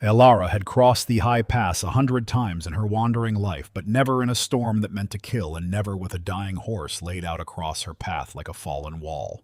Elara had crossed the high pass 100 times in her wandering life, but never in a storm that meant to kill, and never with a dying horse laid out across her path like a fallen wall.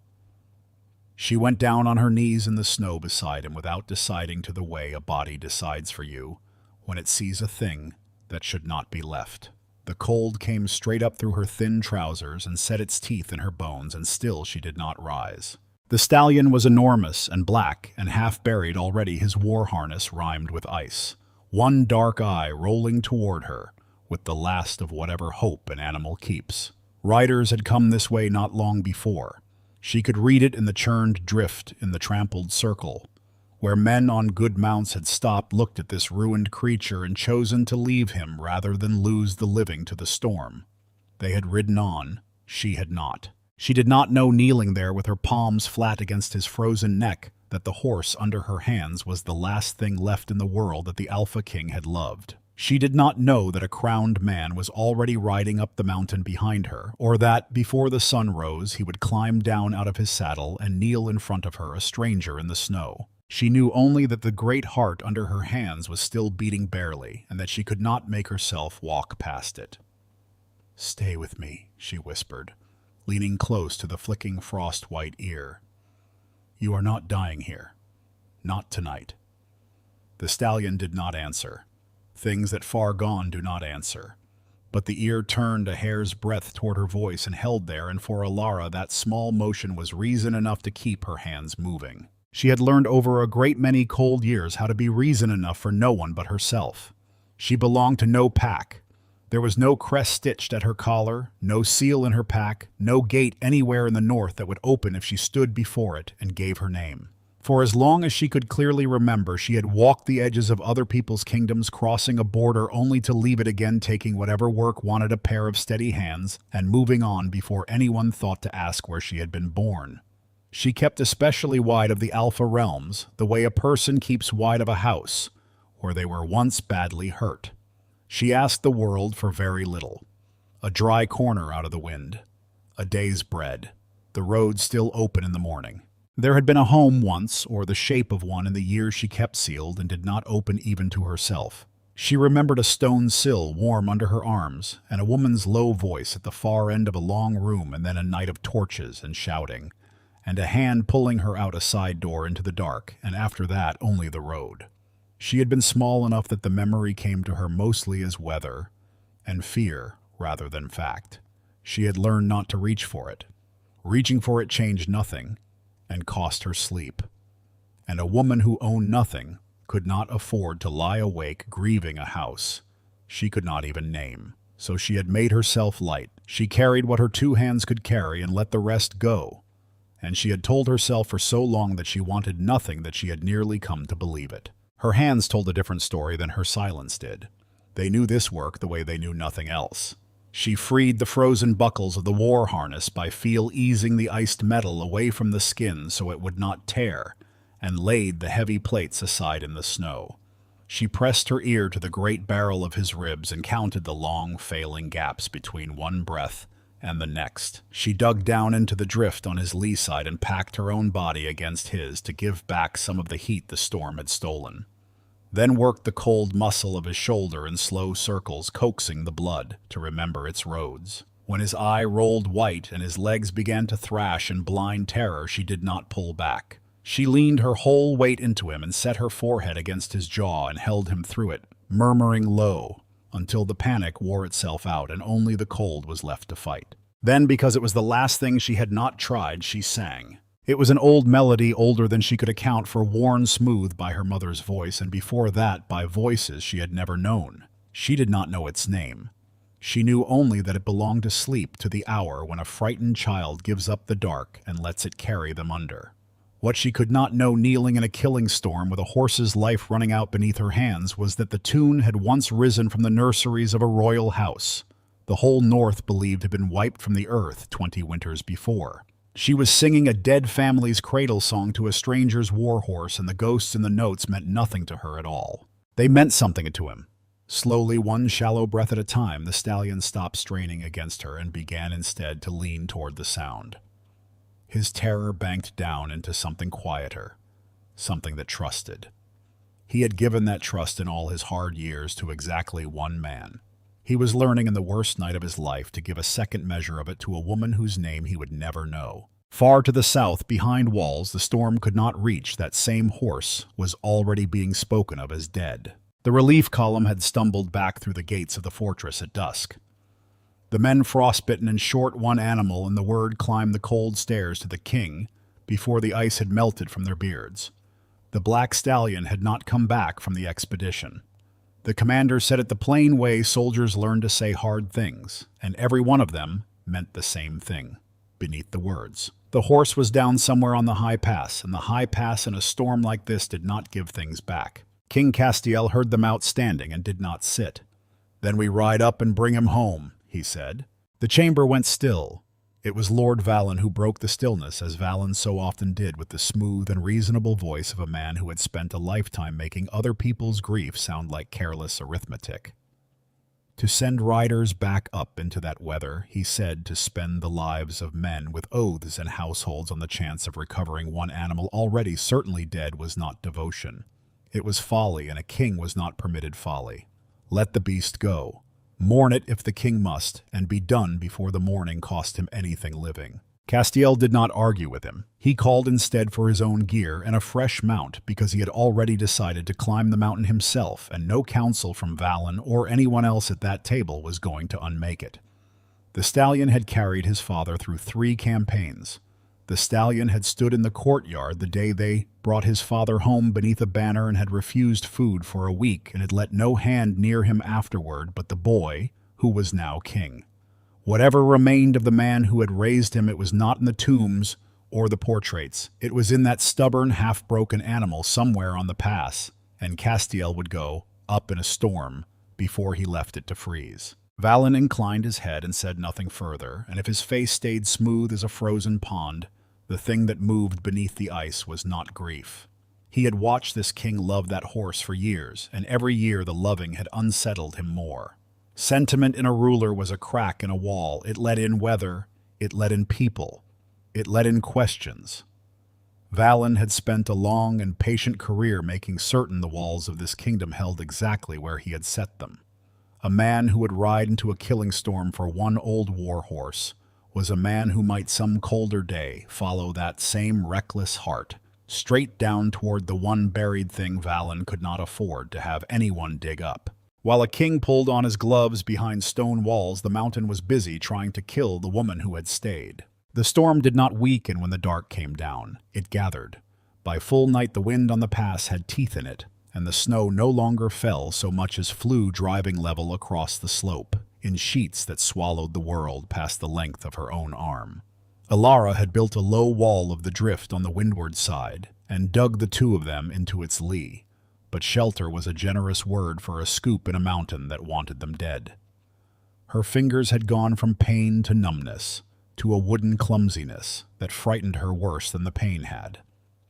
She went down on her knees in the snow beside him without deciding to the way a body decides for you when it sees a thing that should not be left. The cold came straight up through her thin trousers and set its teeth in her bones, and still she did not rise. The stallion was enormous and black, and half buried already his war harness rhymed with ice. One dark eye rolling toward her, with the last of whatever hope an animal keeps. Riders had come this way not long before. She could read it in the churned drift in the trampled circle, where men on good mounts had stopped, looked at this ruined creature, and chosen to leave him rather than lose the living to the storm. They had ridden on, she had not. She did not know, kneeling there with her palms flat against his frozen neck, that the horse under her hands was the last thing left in the world that the Alpha King had loved. She did not know that a crowned man was already riding up the mountain behind her, or that, before the sun rose, he would climb down out of his saddle and kneel in front of her, a stranger in the snow. She knew only that the great heart under her hands was still beating barely, and that she could not make herself walk past it. "Stay with me," she whispered, leaning close to the flicking frost-white ear. "You are not dying here. Not tonight." The stallion did not answer. Things that far gone do not answer. But the ear turned a hair's breadth toward her voice and held there, and for Elara that small motion was reason enough to keep her hands moving. She had learned over a great many cold years how to be reason enough for no one but herself. She belonged to no pack. There was no crest stitched at her collar, no seal in her pack, no gate anywhere in the north that would open if she stood before it and gave her name. For as long as she could clearly remember, she had walked the edges of other people's kingdoms, crossing a border only to leave it again, taking whatever work wanted a pair of steady hands, and moving on before anyone thought to ask where she had been born. She kept especially wide of the Alpha realms, the way a person keeps wide of a house, where they were once badly hurt. She asked the world for very little. A dry corner out of the wind, a day's bread, the road still open in the morning. There had been a home once, or the shape of one, in the years she kept sealed and did not open even to herself. She remembered a stone sill warm under her arms, and a woman's low voice at the far end of a long room, and then a night of torches and shouting, and a hand pulling her out a side door into the dark, and after that only the road. She had been small enough that the memory came to her mostly as weather and fear rather than fact. She had learned not to reach for it. Reaching for it changed nothing and cost her sleep. And a woman who owned nothing could not afford to lie awake grieving a house she could not even name. So she had made herself light. She carried what her two hands could carry and let the rest go. And she had told herself for so long that she wanted nothing that she had nearly come to believe it. Her hands told a different story than her silence did. They knew this work the way they knew nothing else. She freed the frozen buckles of the war harness by feel easing the iced metal away from the skin so it would not tear, and laid the heavy plates aside in the snow. She pressed her ear to the great barrel of his ribs and counted the long, failing gaps between one breath and the next. She dug down into the drift on his lee side and packed her own body against his to give back some of the heat the storm had stolen. Then worked the cold muscle of his shoulder in slow circles, coaxing the blood to remember its roads. When his eye rolled white and his legs began to thrash in blind terror, she did not pull back. She leaned her whole weight into him and set her forehead against his jaw and held him through it, murmuring low, until the panic wore itself out and only the cold was left to fight. Then, because it was the last thing she had not tried, she sang. It was an old melody, older than she could account for, worn smooth by her mother's voice, and before that by voices she had never known. She did not know its name. She knew only that it belonged to sleep, to the hour when a frightened child gives up the dark and lets it carry them under. What she could not know, kneeling in a killing storm with a horse's life running out beneath her hands, was that the tune had once risen from the nurseries of a royal house the whole north believed had been wiped from the earth 20 winters before. She was singing a dead family's cradle song to a stranger's war horse, and the ghosts in the notes meant nothing to her at all. They meant something to him. Slowly, one shallow breath at a time, the stallion stopped straining against her and began instead to lean toward the sound. His terror banked down into something quieter, something that trusted. He had given that trust in all his hard years to exactly one man. He was learning in the worst night of his life to give a second measure of it to a woman whose name he would never know. Far to the south, behind walls the storm could not reach, that same horse was already being spoken of as dead. The relief column had stumbled back through the gates of the fortress at dusk. The men frostbitten and short one animal, and the word climbed the cold stairs to the king before the ice had melted from their beards. The black stallion had not come back from the expedition. The commander said it the plain way soldiers learn to say hard things, and every one of them meant the same thing beneath the words. The horse was down somewhere on the high pass, and the high pass in a storm like this did not give things back. King Castiel heard them out standing and did not sit. "Then we ride up and bring him home," he said. The chamber went still. It was Lord Valen who broke the stillness, as Valen so often did, with the smooth and reasonable voice of a man who had spent a lifetime making other people's grief sound like careless arithmetic. "To send riders back up into that weather," he said, "to spend the lives of men with oaths and households on the chance of recovering one animal already certainly dead was not devotion. It was folly, and a king was not permitted folly. Let the beast go. Mourn it if the king must, and be done before the mourning cost him anything living." Castiel did not argue with him. He called instead for his own gear and a fresh mount, because he had already decided to climb the mountain himself, and no counsel from Valen or anyone else at that table was going to unmake it. The stallion had carried his father through 3 campaigns. The stallion had stood in the courtyard the day they brought his father home beneath a banner, and had refused food for a week, and had let no hand near him afterward but the boy who was now king. Whatever remained of the man who had raised him, it was not in the tombs or the portraits. It was in that stubborn, half-broken animal somewhere on the pass, and Castiel would go up in a storm before he left it to freeze. Valen inclined his head and said nothing further, and if his face stayed smooth as a frozen pond, the thing that moved beneath the ice was not grief. He had watched this king love that horse for years, and every year the loving had unsettled him more. Sentiment in a ruler was a crack in a wall. It let in weather, it let in people, it let in questions. Valen had spent a long and patient career making certain the walls of this kingdom held exactly where he had set them. A man who would ride into a killing storm for one old war horse was a man who might some colder day follow that same reckless heart straight down toward the one buried thing Valen could not afford to have anyone dig up. While a king pulled on his gloves behind stone walls, the mountain was busy trying to kill the woman who had stayed. The storm did not weaken when the dark came down. It gathered. By full night the wind on the pass had teeth in it, and the snow no longer fell so much as flew driving level across the slope, in sheets that swallowed the world past the length of her own arm. Alara had built a low wall of the drift on the windward side, and dug the 2 of them into its lee. But shelter was a generous word for a scoop in a mountain that wanted them dead. Her fingers had gone from pain to numbness, to a wooden clumsiness that frightened her worse than the pain had.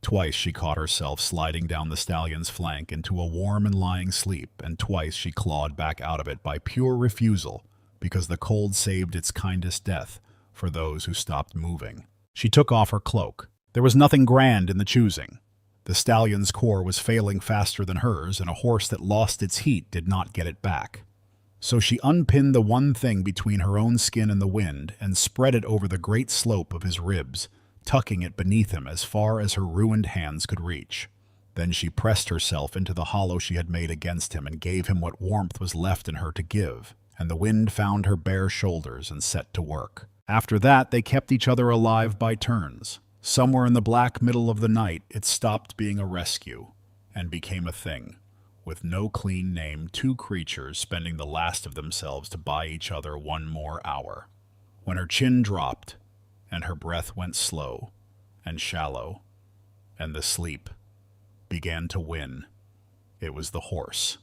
Twice she caught herself sliding down the stallion's flank into a warm and lying sleep, and twice she clawed back out of it by pure refusal, because the cold saved its kindest death for those who stopped moving. She took off her cloak. There was nothing grand in the choosing. The stallion's core was failing faster than hers, and a horse that lost its heat did not get it back. So she unpinned the one thing between her own skin and the wind, and spread it over the great slope of his ribs, tucking it beneath him as far as her ruined hands could reach. Then she pressed herself into the hollow she had made against him, and gave him what warmth was left in her to give, and the wind found her bare shoulders and set to work. After that they kept each other alive by turns. Somewhere in the black middle of the night, it stopped being a rescue and became a thing, with no clean name, 2 creatures spending the last of themselves to buy each other one more hour. When her chin dropped, and her breath went slow and shallow, and the sleep began to win, it was the horse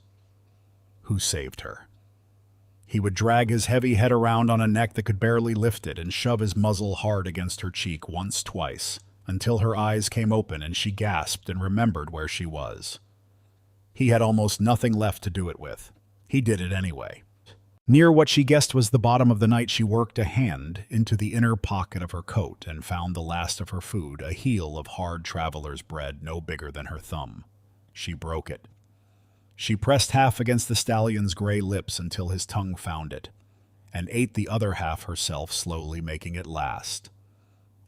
who saved her. He would drag his heavy head around on a neck that could barely lift it, and shove his muzzle hard against her cheek once, twice, until her eyes came open and she gasped and remembered where she was. He had almost nothing left to do it with. He did it anyway. Near what she guessed was the bottom of the night, she worked a hand into the inner pocket of her coat and found the last of her food, a heel of hard traveler's bread no bigger than her thumb. She broke it. She pressed half against the stallion's gray lips until his tongue found it, and ate the other half herself, slowly making it last.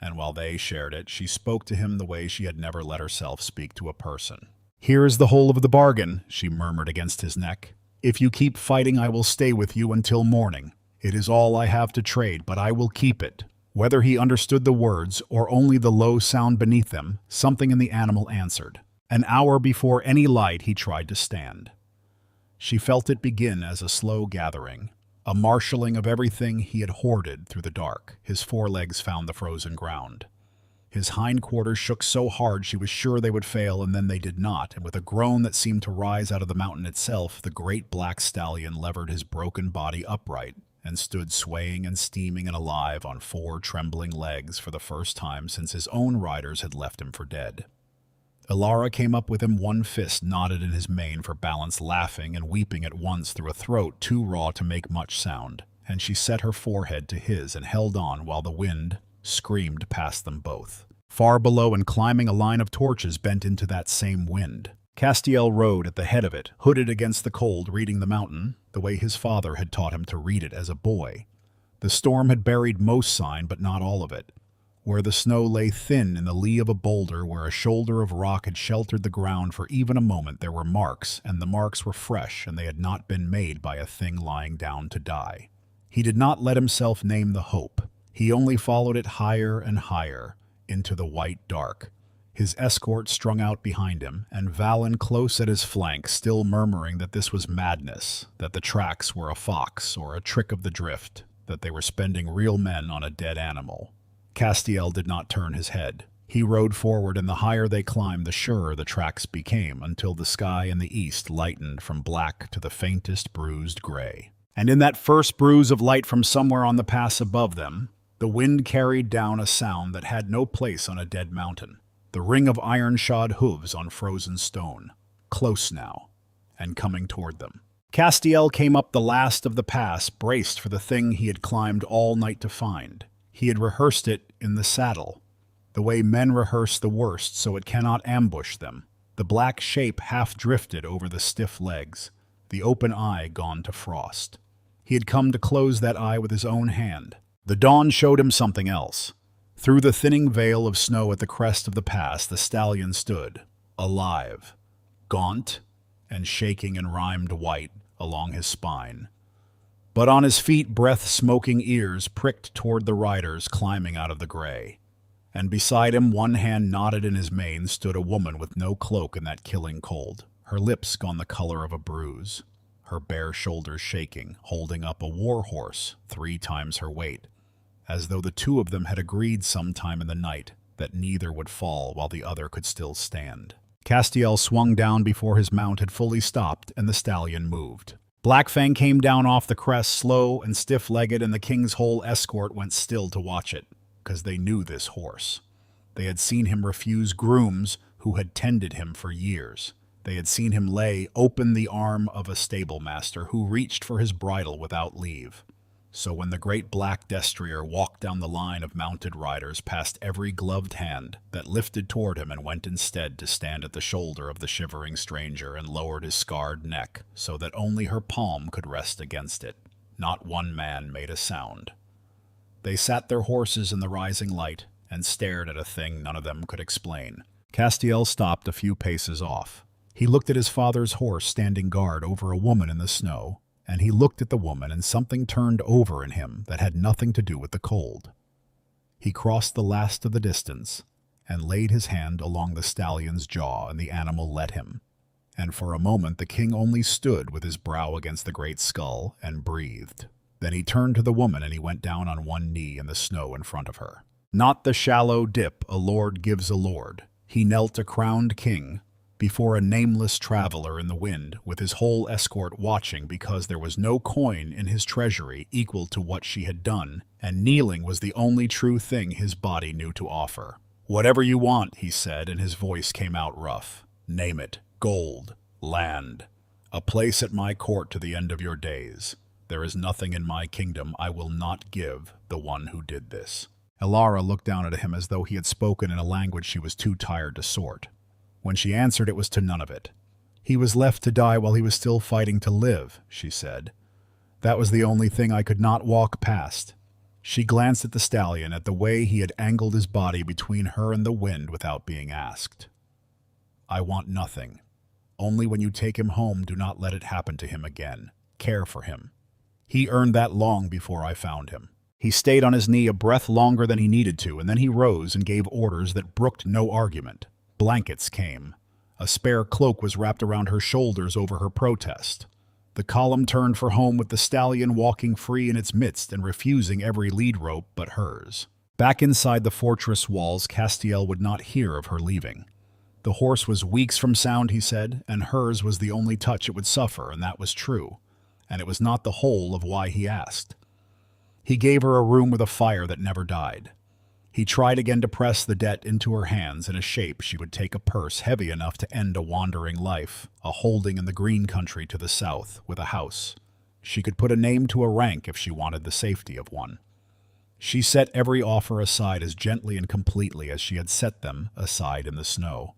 And while they shared it, she spoke to him the way she had never let herself speak to a person. "Here is the whole of the bargain," she murmured against his neck. "If you keep fighting, I will stay with you until morning. It is all I have to trade, but I will keep it." Whether he understood the words or only the low sound beneath them, something in the animal answered. An hour before any light, he tried to stand. She felt it begin as a slow gathering, a marshalling of everything he had hoarded through the dark. His forelegs found the frozen ground. His hindquarters shook so hard she was sure they would fail, and then they did not, and with a groan that seemed to rise out of the mountain itself, the great black stallion levered his broken body upright and stood swaying and steaming and alive on 4 trembling legs for the first time since his own riders had left him for dead. Ilara came up with him, one fist knotted in his mane for balance, laughing and weeping at once through a throat too raw to make much sound, and she set her forehead to his and held on while the wind screamed past them both. Far below and climbing, a line of torches bent into that same wind. Castiel rode at the head of it, hooded against the cold, reading the mountain the way his father had taught him to read it as a boy. The storm had buried most sign, but not all of it. Where the snow lay thin in the lee of a boulder, where a shoulder of rock had sheltered the ground for even a moment, there were marks, and the marks were fresh, and they had not been made by a thing lying down to die. He did not let himself name the hope. He only followed it higher and higher into the white dark, his escort strung out behind him, and Valen close at his flank, still murmuring that this was madness, that the tracks were a fox or a trick of the drift, that they were spending real men on a dead animal. Castiel did not turn his head. He rode forward, and the higher they climbed, the surer the tracks became, until the sky in the east lightened from black to the faintest bruised gray. And in that first bruise of light from somewhere on the pass above them, the wind carried down a sound that had no place on a dead mountain. The ring of iron-shod hooves on frozen stone, close now, and coming toward them. Castiel came up the last of the pass, braced for the thing he had climbed all night to find. He had rehearsed it in the saddle, the way men rehearse the worst so it cannot ambush them. The black shape half drifted over the stiff legs, the open eye gone to frost. He had come to close that eye with his own hand. The dawn showed him something else. Through the thinning veil of snow at the crest of the pass, the stallion stood, alive, gaunt and shaking and rimed white along his spine. But on his feet, breath-smoking ears pricked toward the riders climbing out of the gray. And beside him, one hand knotted in his mane, stood a woman with no cloak in that killing cold, her lips gone the color of a bruise, her bare shoulders shaking, holding up a war horse 3 times her weight, as though the two of them had agreed sometime in the night that neither would fall while the other could still stand. Castiel swung down before his mount had fully stopped, and the stallion moved. Blackfang came down off the crest, slow and stiff-legged, and the king's whole escort went still to watch it, because they knew this horse. They had seen him refuse grooms who had tended him for years. They had seen him lay open the arm of a stable-master who reached for his bridle without leave. So when the great black destrier walked down the line of mounted riders past every gloved hand that lifted toward him and went instead to stand at the shoulder of the shivering stranger and lowered his scarred neck so that only her palm could rest against it, not one man made a sound. They sat their horses in the rising light and stared at a thing none of them could explain. Castiel stopped a few paces off. He looked at his father's horse standing guard over a woman in the snow, and he looked at the woman, and something turned over in him that had nothing to do with the cold. He crossed the last of the distance and laid his hand along the stallion's jaw, and the animal let him. And for a moment the king only stood with his brow against the great skull and breathed. Then he turned to the woman, and he went down on one knee in the snow in front of her. Not the shallow dip a lord gives a lord. He knelt a crowned king before a nameless traveler in the wind, with his whole escort watching, because there was no coin in his treasury equal to what she had done, and kneeling was the only true thing his body knew to offer. "Whatever you want," he said, and his voice came out rough. "Name it. Gold, land, a place at my court to the end of your days. There is nothing in my kingdom I will not give the one who did this." Ilara looked down at him as though he had spoken in a language she was too tired to sort. When she answered, it was to none of it. "He was left to die while he was still fighting to live," she said. "That was the only thing I could not walk past." She glanced at the stallion, at the way he had angled his body between her and the wind without being asked. "I want nothing. Only when you take him home, do not let it happen to him again. Care for him. He earned that long before I found him." He stayed on his knee a breath longer than he needed to, and then he rose and gave orders that brooked no argument. Blankets came. A spare cloak was wrapped around her shoulders over her protest. The column turned for home with the stallion walking free in its midst and refusing every lead rope but hers. Back inside the fortress walls, Castiel would not hear of her leaving. The horse was weeks from sound, he said, and hers was the only touch it would suffer, and that was true. And it was not the whole of why he asked. He gave her a room with a fire that never died. He tried again to press the debt into her hands in a shape she would take, a purse heavy enough to end a wandering life, a holding in the green country to the south, with a house. She could put a name to a rank if she wanted the safety of one. She set every offer aside as gently and completely as she had set them aside in the snow.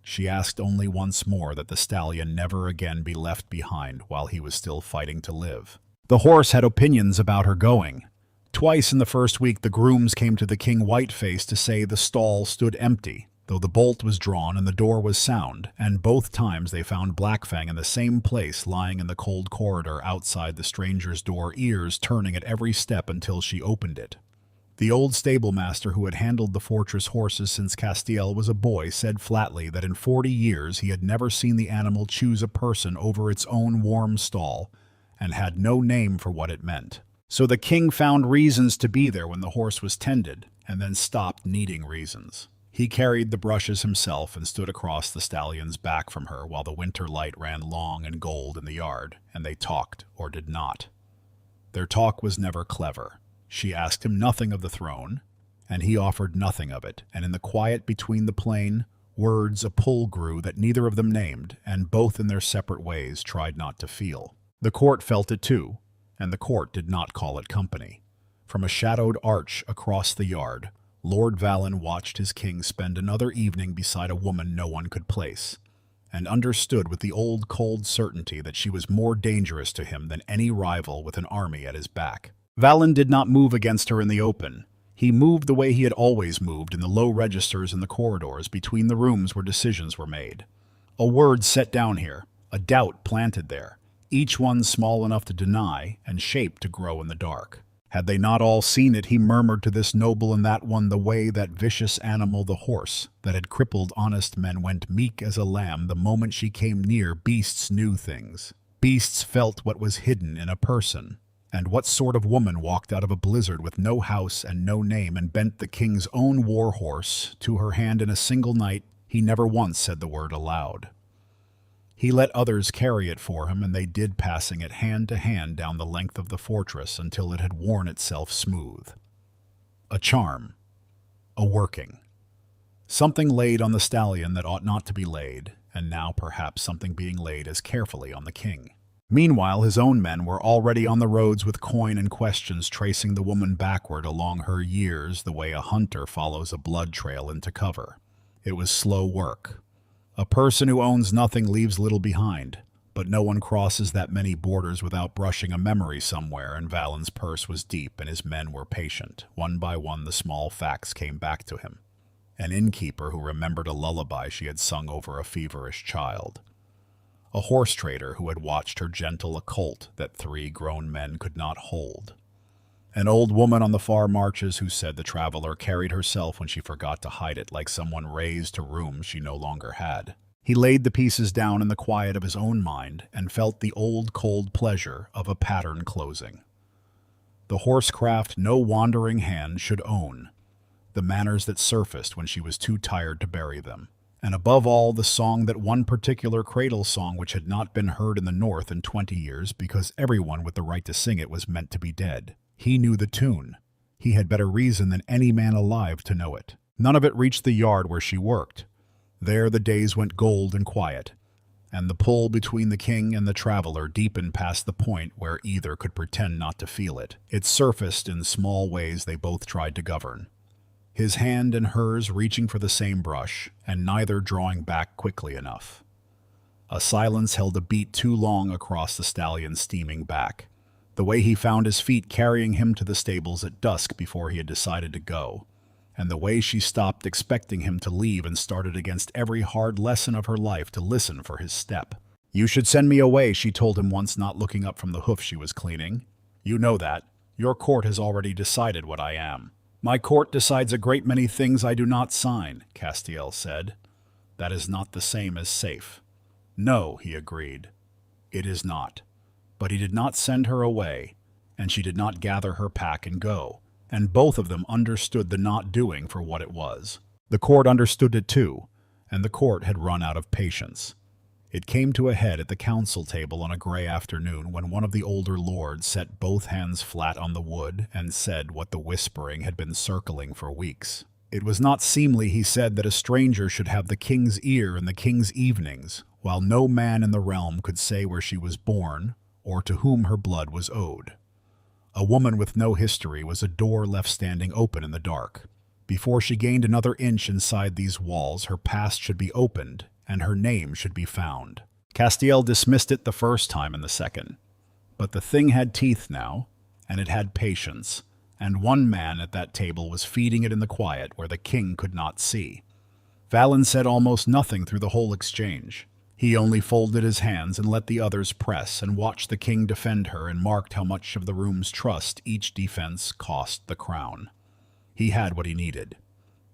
She asked only once more that the stallion never again be left behind while he was still fighting to live. The horse had opinions about her going. Twice in the first week the grooms came to the King Whiteface to say the stall stood empty, though the bolt was drawn and the door was sound, and both times they found Blackfang in the same place, lying in the cold corridor outside the stranger's door, ears turning at every step until she opened it. The old stablemaster who had handled the fortress horses since Castiel was a boy said flatly that in 40 years he had never seen the animal choose a person over its own warm stall, and had no name for what it meant. So the king found reasons to be there when the horse was tended, and then stopped needing reasons. He carried the brushes himself and stood across the stallion's back from her while the winter light ran long and gold in the yard, and they talked or did not. Their talk was never clever. She asked him nothing of the throne, and he offered nothing of it, and in the quiet between the plain, words a pull grew that neither of them named, and both in their separate ways tried not to feel. The court felt it too, and the court did not call it company. From a shadowed arch across the yard, Lord Valen watched his king spend another evening beside a woman no one could place, and understood with the old cold certainty that she was more dangerous to him than any rival with an army at his back. Valen did not move against her in the open. He moved the way he had always moved, in the low registers in the corridors between the rooms where decisions were made. A word set down here, a doubt planted there, each one small enough to deny and shaped to grow in the dark. Had they not all seen it, he murmured to this noble and that one, the way that vicious animal, the horse, that had crippled honest men, went meek as a lamb the moment she came near. Beasts knew things. Beasts felt what was hidden in a person. And what sort of woman walked out of a blizzard with no house and no name and bent the king's own war horse to her hand in a single night? He never once said the word aloud. He let others carry it for him, and they did, passing it hand to hand down the length of the fortress until it had worn itself smooth. A charm. A working. Something laid on the stallion that ought not to be laid, and now perhaps something being laid as carefully on the king. Meanwhile, his own men were already on the roads with coin and questions, tracing the woman backward along her years the way a hunter follows a blood trail into cover. It was slow work. A person who owns nothing leaves little behind, but no one crosses that many borders without brushing a memory somewhere, and Valen's purse was deep and his men were patient. One by one the small facts came back to him. An innkeeper who remembered a lullaby she had sung over a feverish child. A horse trader who had watched her gentle a colt that 3 grown men could not hold. An old woman on the far marches who said the traveler carried herself when she forgot to hide it, like someone raised to rooms she no longer had. He laid the pieces down in the quiet of his own mind and felt the old cold pleasure of a pattern closing. The horsecraft no wandering hand should own, the manners that surfaced when she was too tired to bury them. And above all, the song, that one particular cradle song which had not been heard in the north in 20 years because everyone with the right to sing it was meant to be dead. He knew the tune. He had better reason than any man alive to know it. None of it reached the yard where she worked. There the days went gold and quiet, and the pull between the king and the traveler deepened past the point where either could pretend not to feel it. It surfaced in small ways they both tried to govern. His hand and hers reaching for the same brush, and neither drawing back quickly enough. A silence held a beat too long across the stallion's steaming back. The way he found his feet carrying him to the stables at dusk before he had decided to go. And the way she stopped expecting him to leave and started against every hard lesson of her life to listen for his step. "You should send me away," she told him once, not looking up from the hoof she was cleaning. "You know that. Your court has already decided what I am." "My court decides a great many things I do not sign," Castiel said. "That is not the same as safe." "No," he agreed. "It is not." But he did not send her away, and she did not gather her pack and go, and both of them understood the not doing for what it was. The court understood it too, and the court had run out of patience. It came to a head at the council table on a gray afternoon when one of the older lords set both hands flat on the wood and said what the whispering had been circling for weeks. It was not seemly, he said, that a stranger should have the king's ear in the king's evenings, while no man in the realm could say where she was born or to whom her blood was owed. A woman with no history was a door left standing open in the dark. Before she gained another inch inside these walls, her past should be opened, and her name should be found. Castiel dismissed it the first time and the second. But the thing had teeth now, and it had patience, and one man at that table was feeding it in the quiet where the king could not see. Valen said almost nothing through the whole exchange. He only folded his hands and let the others press and watched the king defend her and marked how much of the room's trust each defense cost the crown. He had what he needed.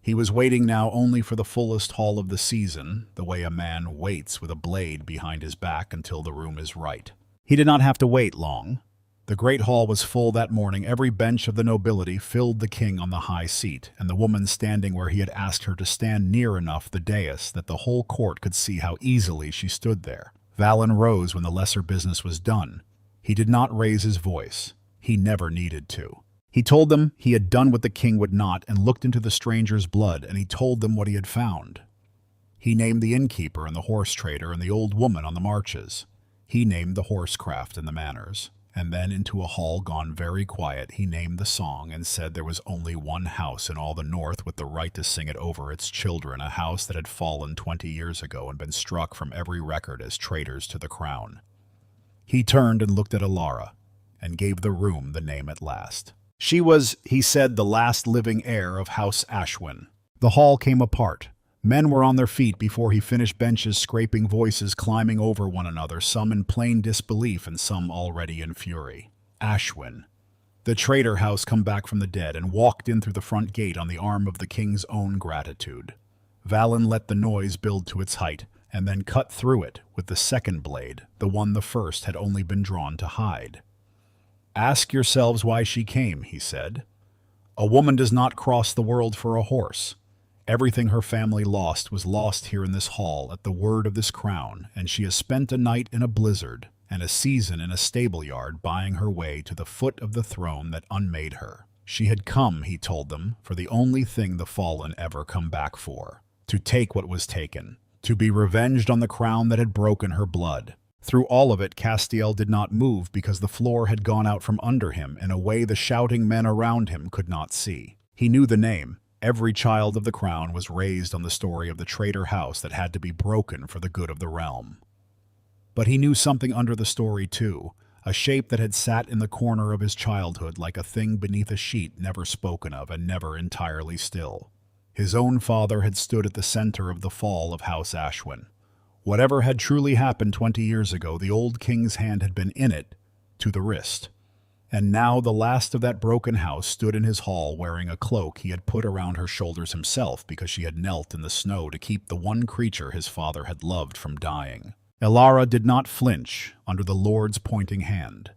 He was waiting now only for the fullest haul of the season, the way a man waits with a blade behind his back until the room is right. He did not have to wait long. The great hall was full that morning. Every bench of the nobility filled the king on the high seat, and the woman standing where he had asked her to stand near enough the dais that the whole court could see how easily she stood there. Valen rose when the lesser business was done. He did not raise his voice. He never needed to. He told them he had done what the king would not and looked into the stranger's blood, and he told them what he had found. He named the innkeeper and the horse trader and the old woman on the marches. He named the horsecraft and the manors. And then into a hall gone very quiet, he named the song and said there was only one house in all the north with the right to sing it over its children, a house that had fallen 20 years ago and been struck from every record as traitors to the crown. He turned and looked at Alara, and gave the room the name at last. She was, he said, the last living heir of House Ashwin. The hall came apart. Men were on their feet before he finished, benches scraping, voices climbing over one another, some in plain disbelief and some already in fury. Ashwin, the traitor house come back from the dead, and walked in through the front gate on the arm of the king's own gratitude. Valen let the noise build to its height, and then cut through it with the second blade, the one the first had only been drawn to hide. "Ask yourselves why she came," he said. "A woman does not cross the world for a horse. Everything her family lost was lost here in this hall at the word of this crown, and she has spent a night in a blizzard and a season in a stable yard buying her way to the foot of the throne that unmade her. She had come, he told them, for the only thing the fallen ever come back for, to take what was taken, to be revenged on the crown that had broken her blood." Through all of it, Castiel did not move because the floor had gone out from under him in a way the shouting men around him could not see. He knew the name. Every child of the crown was raised on the story of the traitor house that had to be broken for the good of the realm. But he knew something under the story too, a shape that had sat in the corner of his childhood like a thing beneath a sheet never spoken of and never entirely still. His own father had stood at the center of the fall of House Ashwin. Whatever had truly happened 20 years ago, the old king's hand had been in it, to the wrist. And now the last of that broken house stood in his hall wearing a cloak he had put around her shoulders himself because she had knelt in the snow to keep the one creature his father had loved from dying. Alara did not flinch under the Lord's pointing hand.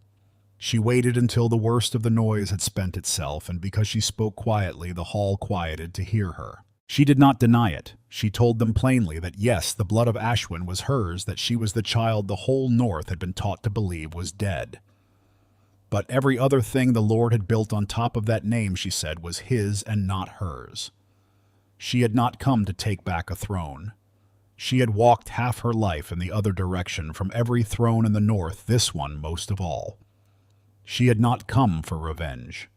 She waited until the worst of the noise had spent itself, and because she spoke quietly, the hall quieted to hear her. She did not deny it. She told them plainly that yes, the blood of Ashwin was hers, that she was the child the whole North had been taught to believe was dead. But every other thing the Lord had built on top of that name, she said, was his and not hers. She had not come to take back a throne. She had walked half her life in the other direction from every throne in the north, this one most of all. She had not come for revenge.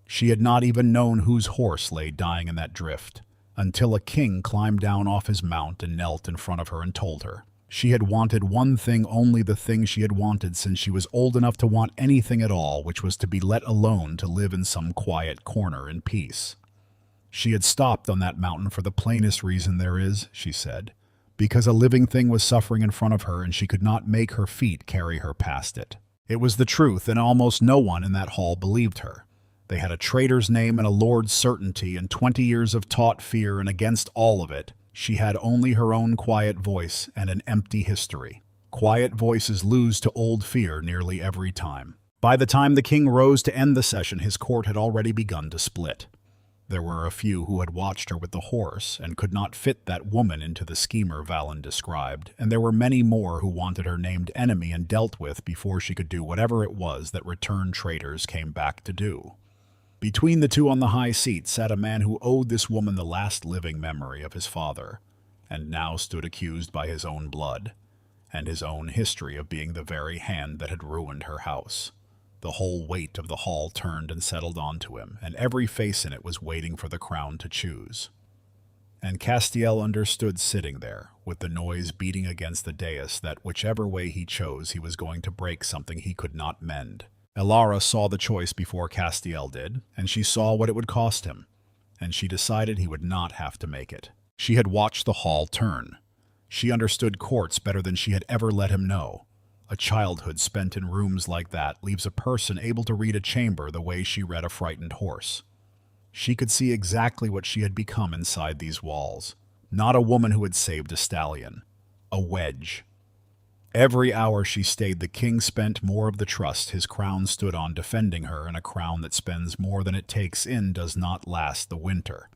She had not even known whose horse lay dying in that drift, until a king climbed down off his mount and knelt in front of her and told her, She had wanted one thing, only the thing she had wanted since she was old enough to want anything at all, which was to be let alone to live in some quiet corner in peace. She had stopped on that mountain for the plainest reason there is, she said, because a living thing was suffering in front of her and she could not make her feet carry her past it. It was the truth, and almost no one in that hall believed her. They had a traitor's name and a lord's certainty and 20 years of taught fear, and against all of it, she had only her own quiet voice and an empty history. Quiet voices lose to old fear nearly every time. By the time the king rose to end the session, his court had already begun to split. There were a few who had watched her with the horse and could not fit that woman into the schemer Valen described, and there were many more who wanted her named enemy and dealt with before she could do whatever it was that returned traitors came back to do. Between the two on the high seat sat a man who owed this woman the last living memory of his father, and now stood accused by his own blood, and his own history of being the very hand that had ruined her house. The whole weight of the hall turned and settled onto him, and every face in it was waiting for the crown to choose. And Castiel understood sitting there, with the noise beating against the dais, that whichever way he chose he was going to break something he could not mend. Elara saw the choice before Castiel did, and she saw what it would cost him, and she decided he would not have to make it. She had watched the hall turn. She understood courts better than she had ever let him know. A childhood spent in rooms like that leaves a person able to read a chamber the way she read a frightened horse. She could see exactly what she had become inside these walls. Not a woman who had saved a stallion. A wedge. Every hour she stayed, the king spent more of the trust his crown stood on defending her, and a crown that spends more than it takes in does not last the winter.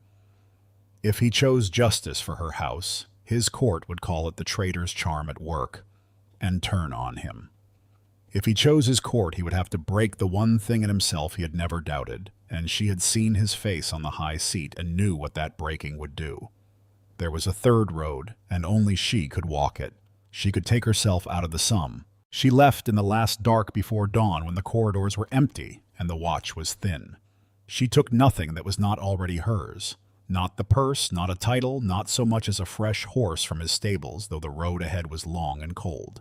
If he chose justice for her house, his court would call it the traitor's charm at work, and turn on him. If he chose his court, he would have to break the one thing in himself he had never doubted, and she had seen his face on the high seat and knew what that breaking would do. There was a third road, and only she could walk it. She could take herself out of the sum. She left in the last dark before dawn when the corridors were empty and the watch was thin. She took nothing that was not already hers. Not the purse, not a title, not so much as a fresh horse from his stables, though the road ahead was long and cold.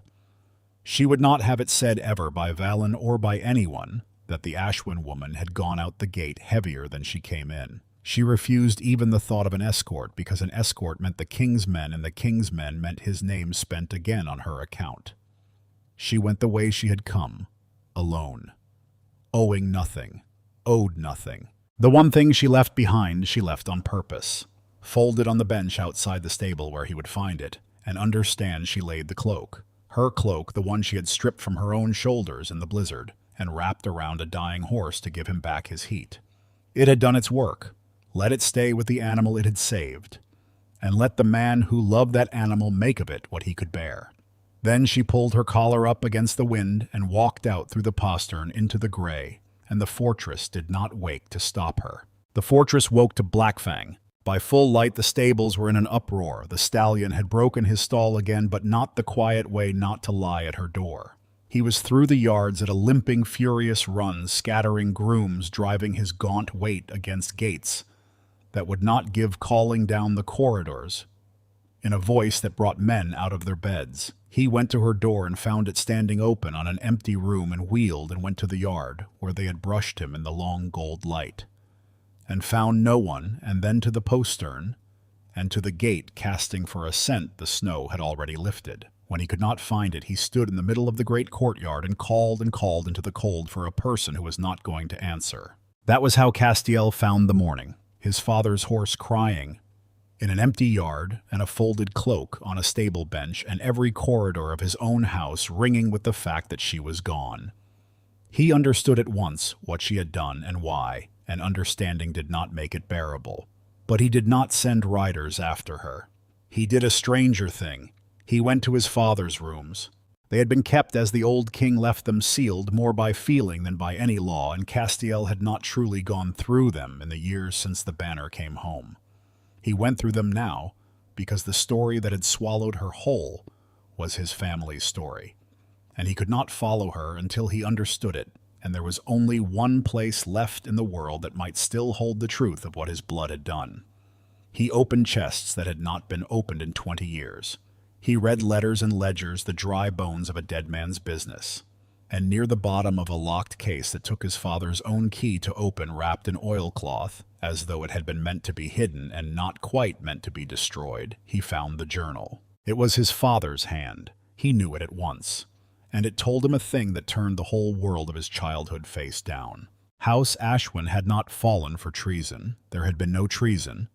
She would not have it said ever by Valen or by anyone that the Ashwin woman had gone out the gate heavier than she came in. She refused even the thought of an escort, because an escort meant the king's men, and the king's men meant his name spent again on her account. She went the way she had come, alone, owing nothing, owed nothing. The one thing she left behind, she left on purpose. Folded on the bench outside the stable where he would find it, and understand she laid the cloak. Her cloak, the one she had stripped from her own shoulders in the blizzard, and wrapped around a dying horse to give him back his heat. It had done its work. Let it stay with the animal it had saved, and let the man who loved that animal make of it what he could bear. Then she pulled her collar up against the wind and walked out through the postern into the gray, and the fortress did not wake to stop her. The fortress woke to Blackfang. By full light the stables were in an uproar. The stallion had broken his stall again, but not the quiet way not to lie at her door. He was through the yards at a limping, furious run, scattering grooms, driving his gaunt weight against gates that would not give, calling down the corridors in a voice that brought men out of their beds. He went to her door and found it standing open on an empty room, and wheeled and went to the yard where they had brushed him in the long gold light, and found no one, and then to the postern and to the gate, casting for a scent the snow had already lifted. When he could not find it, he stood in the middle of the great courtyard and called into the cold for a person who was not going to answer. That was how Castiel found the morning. His father's horse crying in an empty yard, and a folded cloak on a stable bench, and every corridor of his own house ringing with the fact that she was gone. He understood at once what she had done and why, and understanding did not make it bearable. But he did not send riders after her. He did a stranger thing. He went to his father's rooms. They had been kept as the old king left them, sealed more by feeling than by any law, and Castiel had not truly gone through them in the years since the banner came home. He went through them now, because the story that had swallowed her whole was his family's story, and he could not follow her until he understood it, and there was only one place left in the world that might still hold the truth of what his blood had done. He opened chests that had not been opened in 20 years. He read letters and ledgers, the dry bones of a dead man's business. And near the bottom of a locked case that took his father's own key to open, wrapped in oilcloth, as though it had been meant to be hidden and not quite meant to be destroyed, he found the journal. It was his father's hand. He knew it at once. And it told him a thing that turned the whole world of his childhood face down. House Ashwin had not fallen for treason. There had been no treason.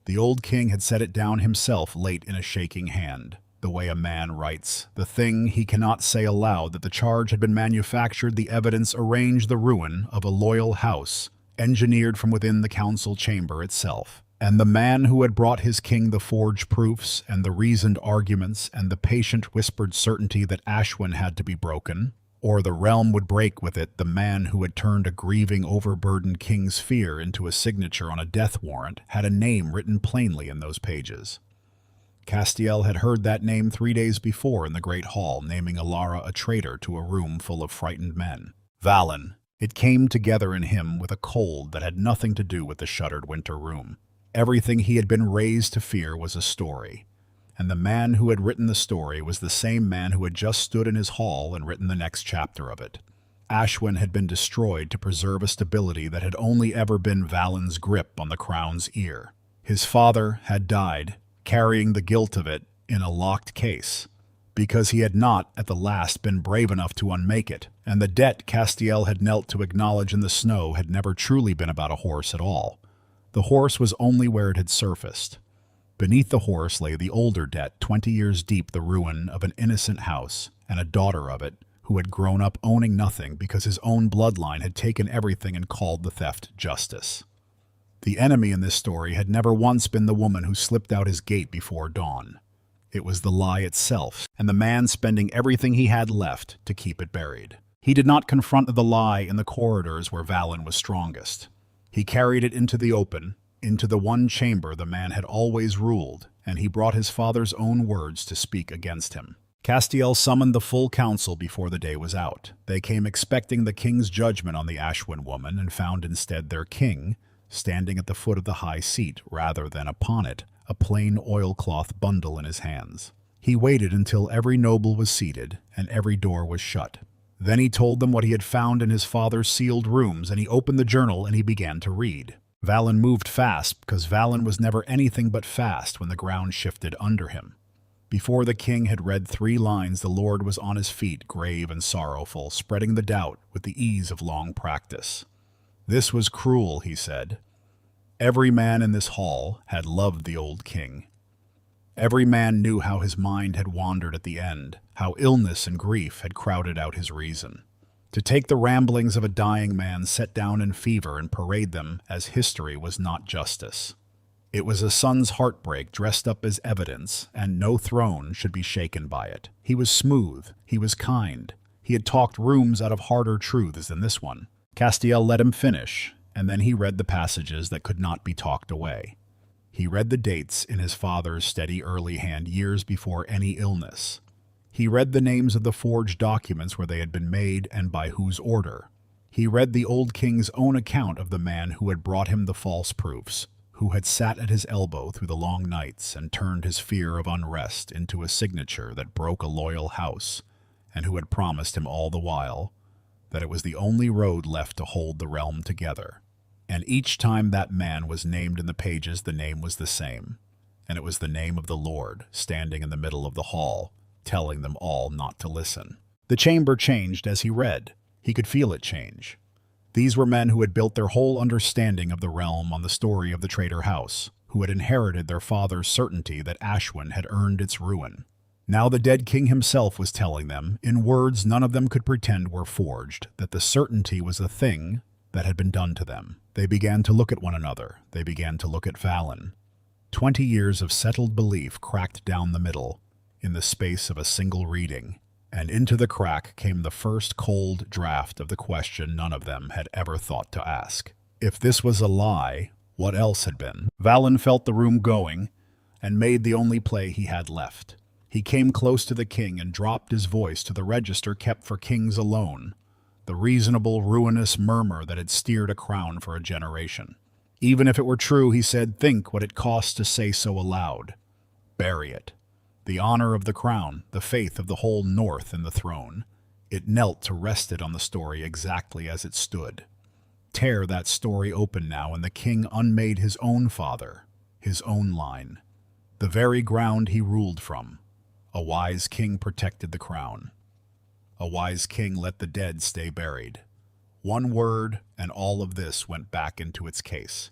The old king had set it down himself late in a shaking hand. The way a man writes, the thing he cannot say aloud, that the charge had been manufactured, the evidence arranged, the ruin of a loyal house, engineered from within the council chamber itself. And the man who had brought his king the forged proofs and the reasoned arguments and the patient whispered certainty that Ashwin had to be broken, or the realm would break with it, the man who had turned a grieving, overburdened king's fear into a signature on a death warrant, had a name written plainly in those pages. Castiel had heard that name 3 days before in the great hall, naming Alara a traitor to a room full of frightened men. Valen. It came together in him with a cold that had nothing to do with the shuttered winter room. Everything he had been raised to fear was a story. And the man who had written the story was the same man who had just stood in his hall and written the next chapter of it. Ashwin had been destroyed to preserve a stability that had only ever been Valen's grip on the crown's ear. His father had died, carrying the guilt of it in a locked case, because he had not, at the last, been brave enough to unmake it, and the debt Castiel had knelt to acknowledge in the snow had never truly been about a horse at all. The horse was only where it had surfaced. Beneath the horse lay the older debt, 20 years deep, the ruin of an innocent house, and a daughter of it, who had grown up owning nothing because his own bloodline had taken everything and called the theft justice. The enemy in this story had never once been the woman who slipped out his gate before dawn. It was the lie itself, and the man spending everything he had left to keep it buried. He did not confront the lie in the corridors where Valen was strongest. He carried it into the open, into the one chamber the man had always ruled, and he brought his father's own words to speak against him. Castiel summoned the full council before the day was out. They came expecting the king's judgment on the Ashwin woman, and found instead their king, standing at the foot of the high seat, rather than upon it, a plain oilcloth bundle in his hands. He waited until every noble was seated, and every door was shut. Then he told them what he had found in his father's sealed rooms, and he opened the journal and he began to read. Valen moved fast, because Valen was never anything but fast when the ground shifted under him. Before the king had read 3 lines, the Lord was on his feet, grave and sorrowful, spreading the doubt with the ease of long practice. This was cruel, he said. Every man in this hall had loved the old king. Every man knew how his mind had wandered at the end, how illness and grief had crowded out his reason. To take the ramblings of a dying man set down in fever and parade them as history was not justice. It was a son's heartbreak dressed up as evidence, and no throne should be shaken by it. He was smooth, he was kind, he had talked rooms out of harder truths than this one. Castiel let him finish, and then he read the passages that could not be talked away. He read the dates in his father's steady early hand years before any illness. He read the names of the forged documents where they had been made and by whose order. He read the old king's own account of the man who had brought him the false proofs, who had sat at his elbow through the long nights and turned his fear of unrest into a signature that broke a loyal house, and who had promised him all the while that it was the only road left to hold the realm together. And each time that man was named in the pages, the name was the same, and it was the name of the Lord, standing in the middle of the hall, telling them all not to listen. The chamber changed as he read. He could feel it change. These were men who had built their whole understanding of the realm on the story of the traitor house, who had inherited their father's certainty that Ashwin had earned its ruin. Now the dead king himself was telling them, in words none of them could pretend were forged, that the certainty was a thing that had been done to them. They began to look at one another. They began to look at Valen. 20 years of settled belief cracked down the middle, in the space of a single reading, and into the crack came the first cold draft of the question none of them had ever thought to ask. If this was a lie, what else had been? Valen felt the room going, and made the only play he had left. He came close to the king and dropped his voice to the register kept for kings alone, the reasonable, ruinous murmur that had steered a crown for a generation. Even if it were true, he said, think what it costs to say so aloud. Bury it. the honor of the crown, the faith of the whole North in the throne. It knelt to rest it on the story exactly as it stood. Tear that story open now, and the king unmade his own father, his own line, the very ground he ruled from. A wise king protected the crown. A wise king let the dead stay buried. One word, and all of this went back into its case,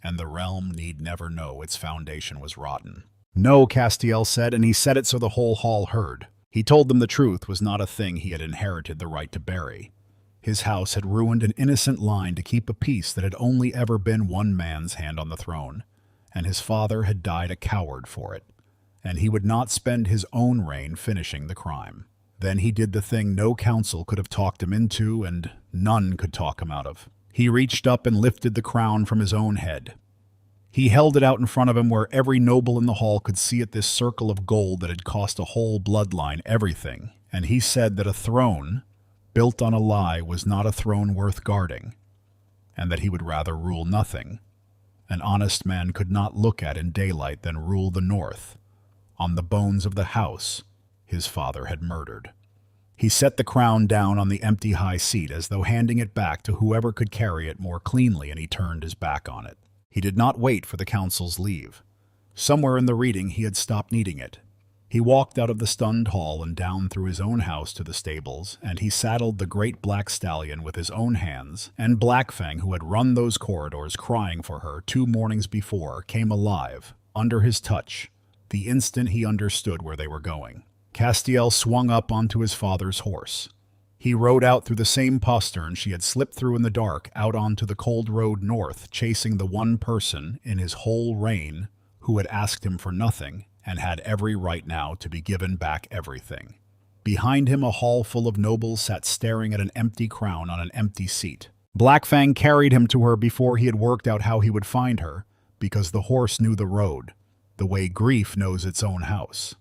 and the realm need never know its foundation was rotten. No, Castiel said, and he said it so the whole hall heard. He told them the truth was not a thing he had inherited the right to bury. His house had ruined an innocent line to keep a peace that had only ever been one man's hand on the throne, and his father had died a coward for it, and he would not spend his own reign finishing the crime. Then he did the thing no council could have talked him into, and none could talk him out of. He reached up and lifted the crown from his own head. He held it out in front of him where every noble in the hall could see it, this circle of gold that had cost a whole bloodline everything, and he said that a throne built on a lie was not a throne worth guarding, and that he would rather rule nothing. An honest man could not look at in daylight than rule the North, on the bones of the house his father had murdered. He set the crown down on the empty high seat as though handing it back to whoever could carry it more cleanly, and he turned his back on it. He did not wait for the council's leave. Somewhere in the reading he had stopped needing it. He walked out of the stunned hall and down through his own house to the stables, and he saddled the great black stallion with his own hands, and Blackfang, who had run those corridors crying for her 2 mornings before, came alive, under his touch, the instant he understood where they were going. Castiel swung up onto his father's horse. He rode out through the same postern she had slipped through in the dark, out onto the cold road north, chasing the one person in his whole reign who had asked him for nothing and had every right now to be given back everything. Behind him, a hall full of nobles sat staring at an empty crown on an empty seat. Blackfang carried him to her before he had worked out how he would find her, because the horse knew the road, the way grief knows its own house.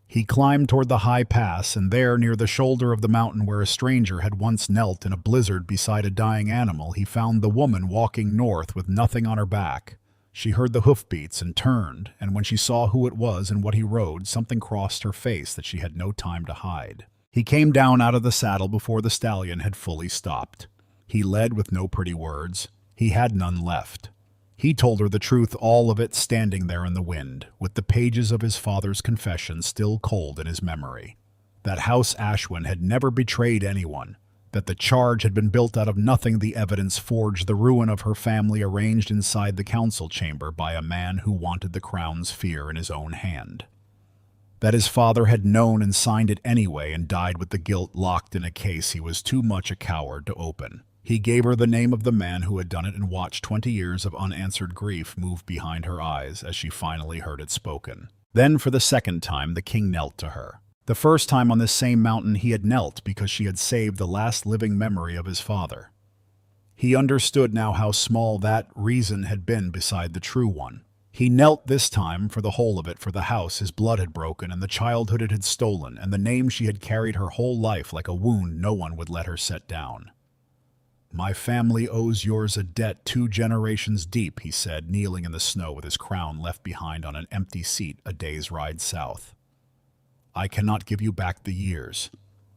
He climbed toward the high pass, and there, near the shoulder of the mountain where a stranger had once knelt in a blizzard beside a dying animal, he found the woman walking north with nothing on her back. She heard the hoofbeats and turned, and when she saw who it was and what he rode, something crossed her face that she had no time to hide. He came down out of the saddle before the stallion had fully stopped. He led with no pretty words. He had none left. He told her the truth, all of it, standing there in the wind, with the pages of his father's confession still cold in his memory. That House Ashwin had never betrayed anyone, that the charge had been built out of nothing, the evidence forged, the ruin of her family arranged inside the council chamber by a man who wanted the crown's fear in his own hand. That his father had known and signed it anyway and died with the guilt locked in a case he was too much a coward to open. He gave her the name of the man who had done it and watched 20 years of unanswered grief move behind her eyes as she finally heard it spoken. Then, for the second time, the king knelt to her. The first time on this same mountain he had knelt because she had saved the last living memory of his father. He understood now how small that reason had been beside the true one. He knelt this time for the whole of it, for the house his blood had broken and the childhood it had stolen and the name she had carried her whole life like a wound no one would let her set down. "My family owes yours a debt 2 generations deep," he said, kneeling in the snow with his crown left behind on an empty seat a day's ride south. "I cannot give you back the years.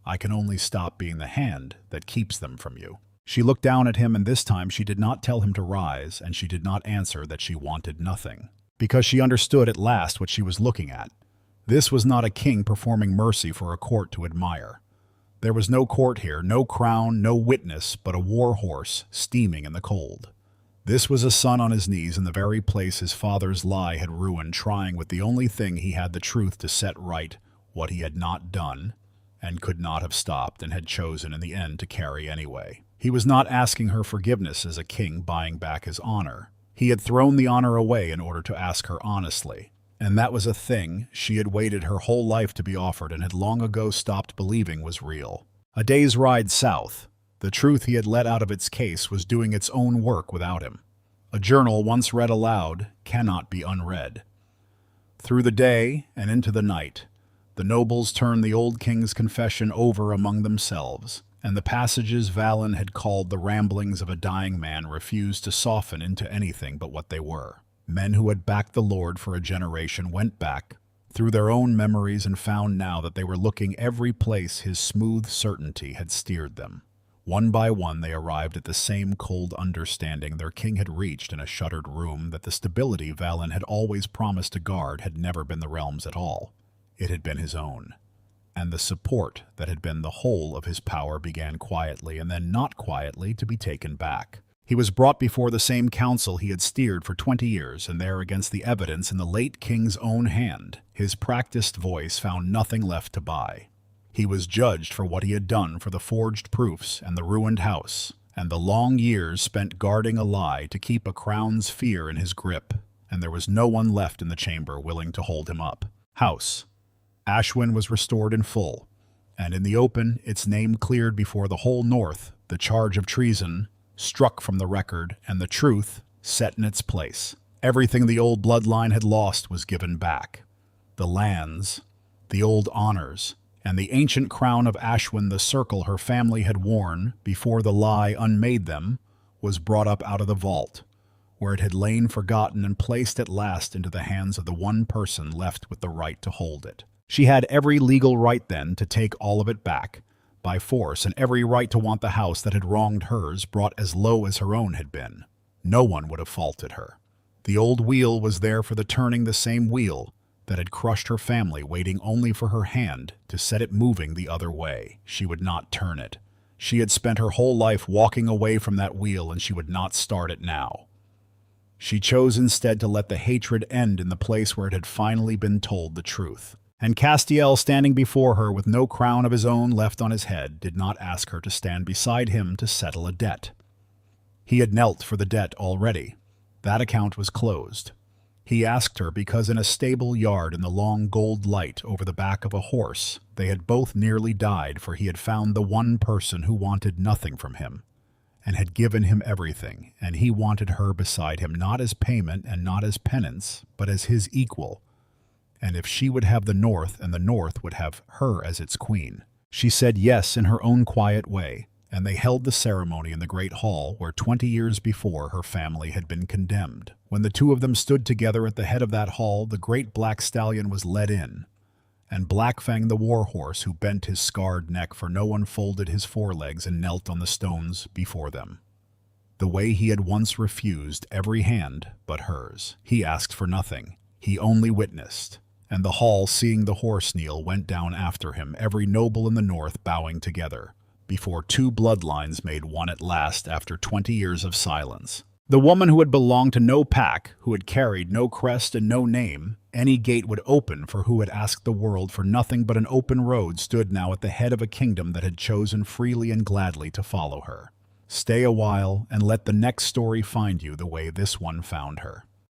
I can only stop being the hand that keeps them from you." She looked down at him, and this time she did not tell him to rise, and she did not answer that she wanted nothing, because she understood at last what she was looking at. This was not a king performing mercy for a court to admire. There was no court here, no crown, no witness, but a war horse steaming in the cold. This was a son on his knees in the very place his father's lie had ruined, trying with the only thing he had the truth to set right what he had not done and could not have stopped and had chosen in the end to carry anyway. He was not asking her forgiveness as a king buying back his honor. He had thrown the honor away in order to ask her honestly. And that was a thing she had waited her whole life to be offered and had long ago stopped believing was real. A day's ride south, the truth he had let out of its case was doing its own work without him. A journal once read aloud cannot be unread. Through the day and into the night, the nobles turned the old king's confession over among themselves, and the passages Valen had called the ramblings of a dying man refused to soften into anything but what they were. Men who had backed the Lord for a generation went back, through their own memories and found now that they were looking every place his smooth certainty had steered them. One by one they arrived at the same cold understanding their king had reached in a shuttered room that the stability Valen had always promised to guard had never been the realm's at all. It had been his own. And the support that had been the whole of his power began quietly and then not quietly to be taken back. He was brought before the same council he had steered for 20 years, and there against the evidence in the late king's own hand, his practiced voice found nothing left to buy. He was judged for what he had done for the forged proofs and the ruined house, and the long years spent guarding a lie to keep a crown's fear in his grip, and there was no one left in the chamber willing to hold him up. House. Ashwin was restored in full, and in the open, its name cleared before the whole North, the charge of treason struck from the record, and the truth set in its place. Everything the old bloodline had lost was given back. The lands, the old honors, and the ancient crown of Ashwin, the circle her family had worn before the lie unmade them, was brought up out of the vault, where it had lain forgotten and placed at last into the hands of the one person left with the right to hold it. She had every legal right then to take all of it back, by force, and every right to want the house that had wronged hers brought as low as her own had been. No one would have faulted her. The old wheel was there for the turning, the same wheel that had crushed her family, waiting only for her hand to set it moving the other way. She would not turn it. She had spent her whole life walking away from that wheel, and she would not start it now. She chose instead to let the hatred end in the place where it had finally been told the truth. And Castiel, standing before her with no crown of his own left on his head, did not ask her to stand beside him to settle a debt. He had knelt for the debt already. That account was closed. He asked her because in a stable yard in the long gold light over the back of a horse, they had both nearly died, for he had found the one person who wanted nothing from him, and had given him everything, and he wanted her beside him, not as payment and not as penance, but as his equal. And if she would have the North, and the North would have her as its queen. She said yes in her own quiet way, and they held the ceremony in the great hall where 20 years before her family had been condemned. When the two of them stood together at the head of that hall, the great black stallion was led in, and Blackfang the war horse, who bent his scarred neck, for no one folded his forelegs and knelt on the stones before them. The way he had once refused every hand but hers. He asked for nothing. He only witnessed. And the hall, seeing the horse kneel, went down after him, every noble in the North bowing together, before two bloodlines made one at last after 20 years of silence. The woman who had belonged to no pack, who had carried no crest and no name, any gate would open for who had asked the world for nothing but an open road, stood now at the head of a kingdom that had chosen freely and gladly to follow her. Stay a while, and let the next story find you the way this one found her.